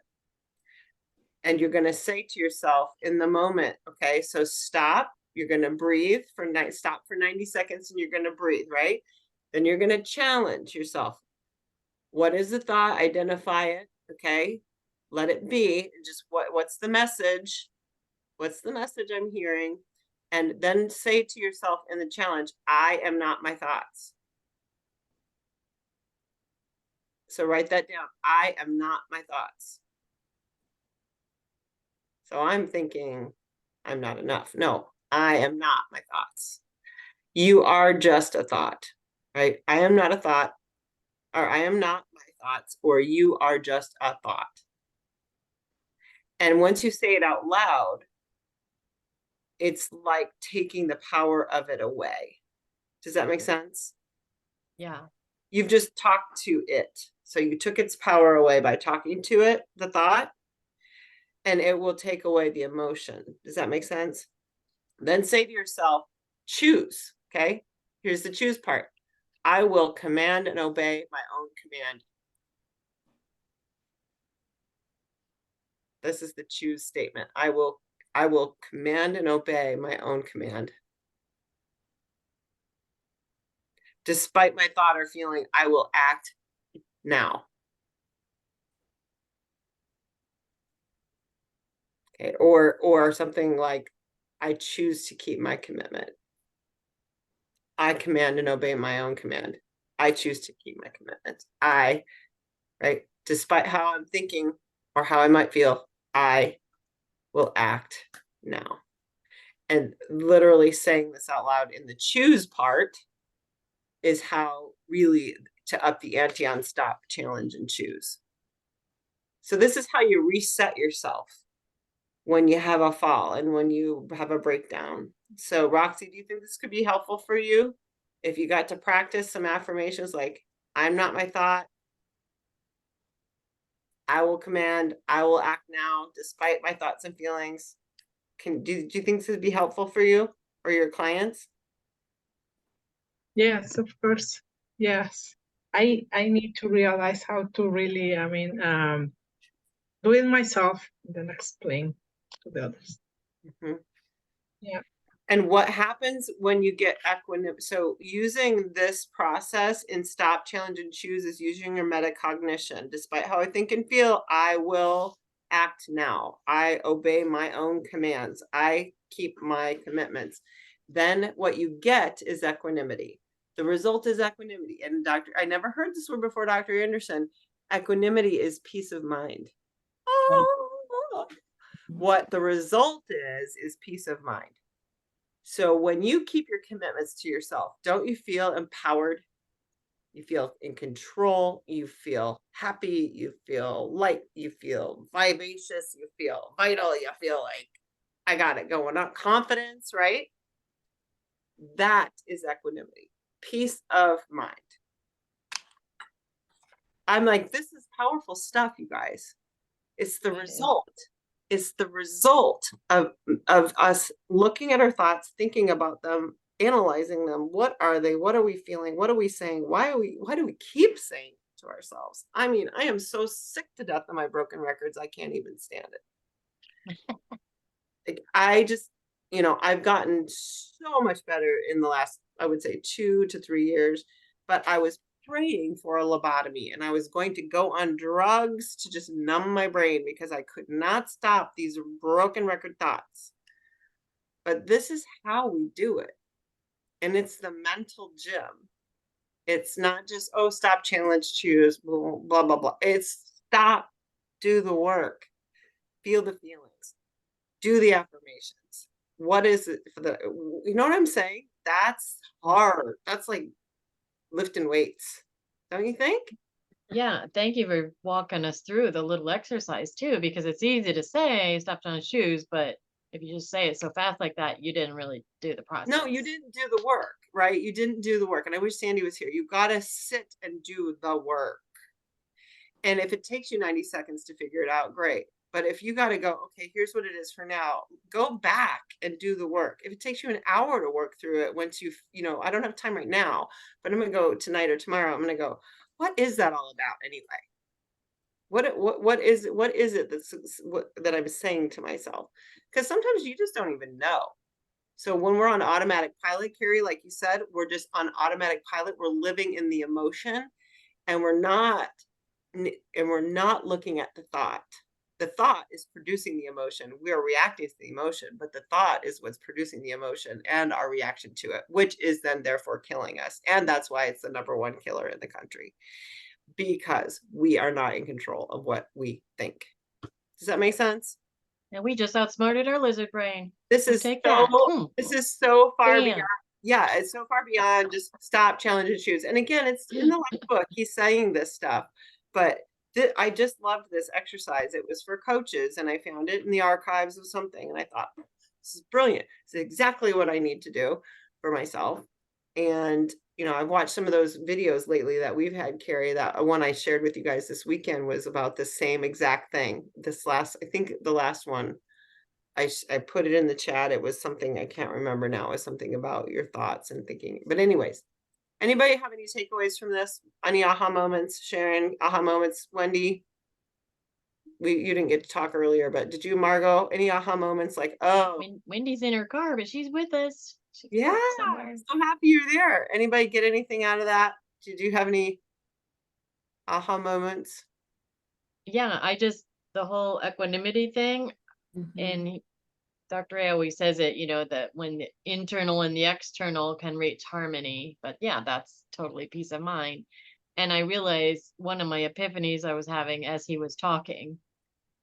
And you're going to say to yourself in the moment, okay, so stop, you're going to breathe stop for 90 seconds and you're going to breathe, right? Then you're going to challenge yourself. What is the thought? Identify it. Okay. Let it be. Just what's the message? What's the message I'm hearing? And then say to yourself in the challenge, I am not my thoughts. So write that down. I am not my thoughts. So I'm thinking I'm not enough. No, I am not my thoughts. You are just a thought, right? I am not a thought, or I am not my thoughts, or you are just a thought. And once you say it out loud, it's like taking the power of it away. Does that make sense? Yeah. You've just talked to it. So you took its power away by talking to it, the thought, and it will take away the emotion. Does that make sense? Then say to yourself, choose. Okay, here's the choose part. I will command and obey my own command. This is the choose statement. I will command and obey my own command. Despite my thought or feeling, I will act now. Okay, or something like, I choose to keep my commitment. I command and obey my own command. I choose to keep my commitment. Right? Despite how I'm thinking or how I might feel, I will act now. And literally saying this out loud in the choose part is how really to up the ante on stop, challenge, and choose. So this is how you reset yourself when you have a fall and when you have a breakdown. So Roxy, do you think this could be helpful for you? If you got to practice some affirmations like, I'm not my thought, I will command, I will act now despite my thoughts and feelings. Do you think this would be helpful for you or your clients? Yes, of course. Yes. I need to realize how to really, do it myself and then explain to the others. Mm-hmm. Yeah. And what happens when you get equanimity? So using this process in stop, challenge, and choose is using your metacognition. Despite how I think and feel, I will act now. I obey my own commands. I keep my commitments. Then what you get is equanimity. The result is equanimity. And I never heard this word before, Dr. Anderson. Equanimity is peace of mind. Oh. What the result is peace of mind. So when you keep your commitments to yourself, don't you feel empowered? You feel in control, you feel happy, you feel light, you feel vivacious, you feel vital, you feel like I got it going on. Confidence, right? That is equanimity, peace of mind. I'm like, this is powerful stuff, you guys. It's the result. It's the result of us looking at our thoughts, thinking about them, analyzing them. What are they? What are we feeling? What are we saying? Why do we keep saying it to ourselves? I mean, I am so sick to death of my broken records. I can't even stand it. Like, I just, I've gotten so much better in the last, I would say 2 to 3 years, but I was praying for a lobotomy and I was going to go on drugs to just numb my brain because I could not stop these broken record thoughts. But this is how we do it. And it's the mental gym. It's not just, oh, stop, challenge, choose, blah, blah, blah, blah. It's stop, do the work, feel the feelings, do the affirmations. What is it for you know what I'm saying? That's hard. That's like lifting weights, don't you think? Yeah, thank you for walking us through the little exercise too, because it's easy to say stop on shoes, but if you just say it so fast like that, you didn't really do the process. No, you didn't do the work, right? You didn't do the work. And I wish Sandy was here. You got to sit and do the work. And if it takes you 90 seconds to figure it out, great. But if you got to go, okay, here's what it is for now, go back and do the work. If it takes you an hour to work through it, once I don't have time right now, but I'm going to go tonight or tomorrow. I'm going to go, what is that all about anyway? What is it that I'm saying to myself? Because sometimes you just don't even know. So when we're on automatic pilot, Carrie, like you said, we're just on automatic pilot. We're living in the emotion, and we're not looking at the thought. The thought is producing the emotion. We are reacting to the emotion, but the thought is what's producing the emotion and our reaction to it, which is then therefore killing us. And that's why it's the #1 killer in the country, because we are not in control of what we think. Does that make sense? And we just outsmarted our lizard brain. This is so far beyond. Yeah, it's so far beyond just stop, challenge, and choose. And again, it's in the last book. He's saying this stuff, but I just loved this exercise. It was for coaches, and I found it in the archives of something, and I thought, this is brilliant. It's exactly what I need to do for myself. And I've watched some of those videos lately that we've had, Carrie. That one I shared with you guys this weekend was about the same exact thing. I think the last one, I put it in the chat. It was something I can't remember now. It was something about your thoughts and thinking. But anyways, anybody have any takeaways from this? Any aha moments? Sharon, aha moments? Wendy? You didn't get to talk earlier, but did you, Margot? Any aha moments? Like, oh, Wendy's in her car, but she's with us. Yeah, I'm so happy you're there. Anybody get anything out of that? Did you have any aha moments? Yeah, the whole equanimity thing, and Dr. A always says it, that when the internal and the external can reach harmony, but yeah, that's totally peace of mind. And I realized one of my epiphanies I was having as he was talking,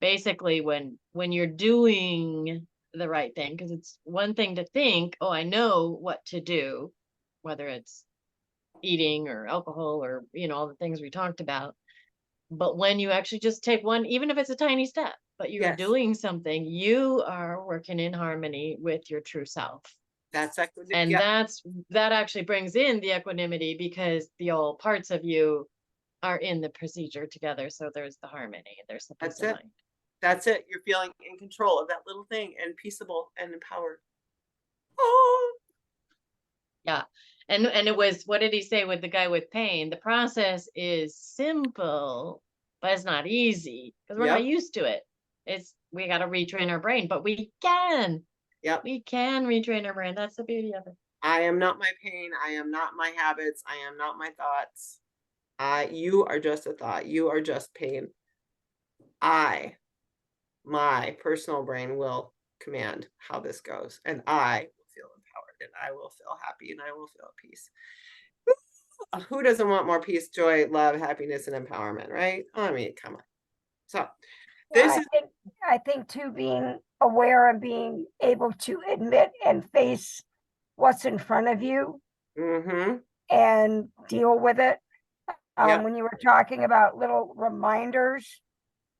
basically when you're doing the right thing, because it's one thing to think, oh, I know what to do, whether it's eating or alcohol or all the things we talked about, but when you actually just take one, even if it's a tiny step, but you're doing something, you are working in harmony with your true self. That's equanimity. And that actually brings in the equanimity, because the all parts of you are in the procedure together, so there's the harmony, there's the peace of mind. That's it. You're feeling in control of that little thing and peaceable and empowered. Oh. Yeah. And it was, what did he say with the guy with pain? The process is simple, but it's not easy because we're not used to it. We got to retrain our brain, but we can. Yep. We can retrain our brain. That's the beauty of it. I am not my pain. I am not my habits. I am not my thoughts. You are just a thought. You are just pain. My personal brain will command how this goes, and I will feel empowered, and I will feel happy, and I will feel at peace. Who doesn't want more peace, joy, love, happiness, and empowerment, right? I mean, come on. So this is I think too, being aware and being able to admit and face what's in front of you and deal with it. Yep. When you were talking about little reminders,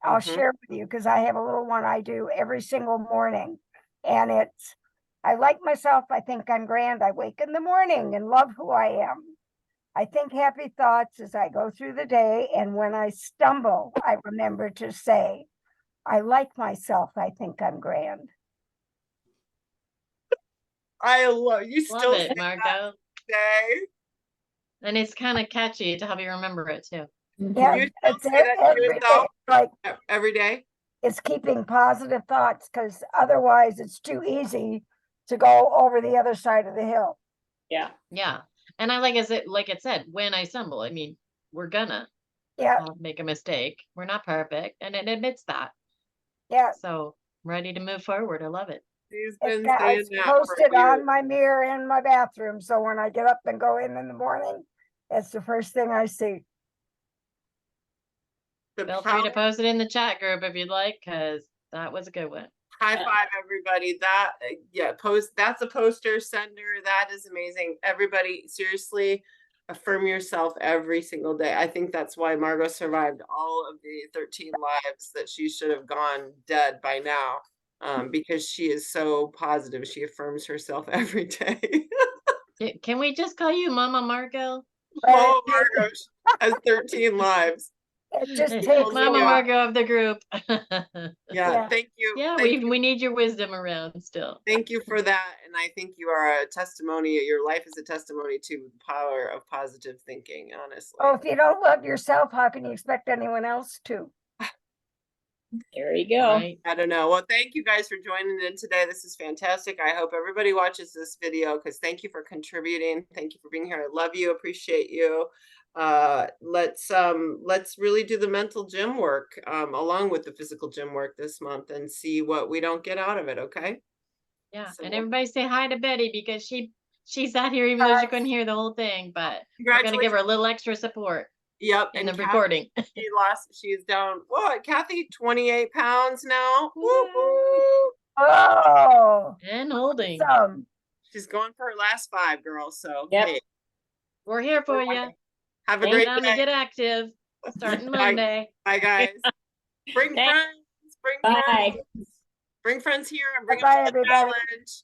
I'll share with you, because I have a little one I do every single morning, and it's, I like myself, I think I'm grand, I wake in the morning and love who I am. I think happy thoughts as I go through the day, and when I stumble, I remember to say, I like myself, I think I'm grand. I love you. Still Love it, say Margot. that today. And it's kind of catchy to help you remember it too. Yeah, You still it's say that to every yourself? day, like Every day. it's keeping positive thoughts, because otherwise it's too easy to go over the other side of the hill. Yeah. Yeah. And like it said, when I stumble, I mean, we're gonna make a mistake. We're not perfect. And it admits that. Yeah. So ready to move forward. I love it. She's been I saying that for posted years. on my mirror in my bathroom, so when I get up and go in the morning, it's the first thing I see. Feel free to post it in the chat group if you'd like, because that was a good one. High five, everybody. That that's a poster sender. That is amazing. Everybody, seriously, affirm yourself every single day. I think that's why Margot survived all of the 13 lives that she should have gone dead by now. Because she is so positive. She affirms herself every day. Can we just call you Mama Margot? Oh, Margot has 13 lives. It just takes Mama Margot of the group. Yeah, thank you. Yeah, Thank we need your wisdom around still. Thank you for that. And I think you are a testimony. Your life is a testimony to the power of positive thinking, honestly. Oh, if you don't love yourself, how can you expect anyone else to? There you go. Right. I don't know. Well, thank you guys for joining in today. This is fantastic. I hope everybody watches this video, because thank you for contributing. Thank you for being here. I love you. Appreciate you. Let's really do the mental gym work along with the physical gym work this month, and see what we don't get out of it. Okay. Yeah. So And everybody say hi to Betty, because she's out here even though she couldn't hear the whole thing, but we're gonna give her a little extra support. Yep. In the Kathy, recording. she's down, what, Kathy, 28 pounds now. Woo Oh, And holding. awesome. She's going for her last 5, girls. So Yep. hey, We're here for you. have a Hang great on to day. get active. Starting Bye. Monday. Bye, guys. Bring Thanks. friends. Bring Bye. friends. Bring friends here and bring them Bye, to the everybody. challenge.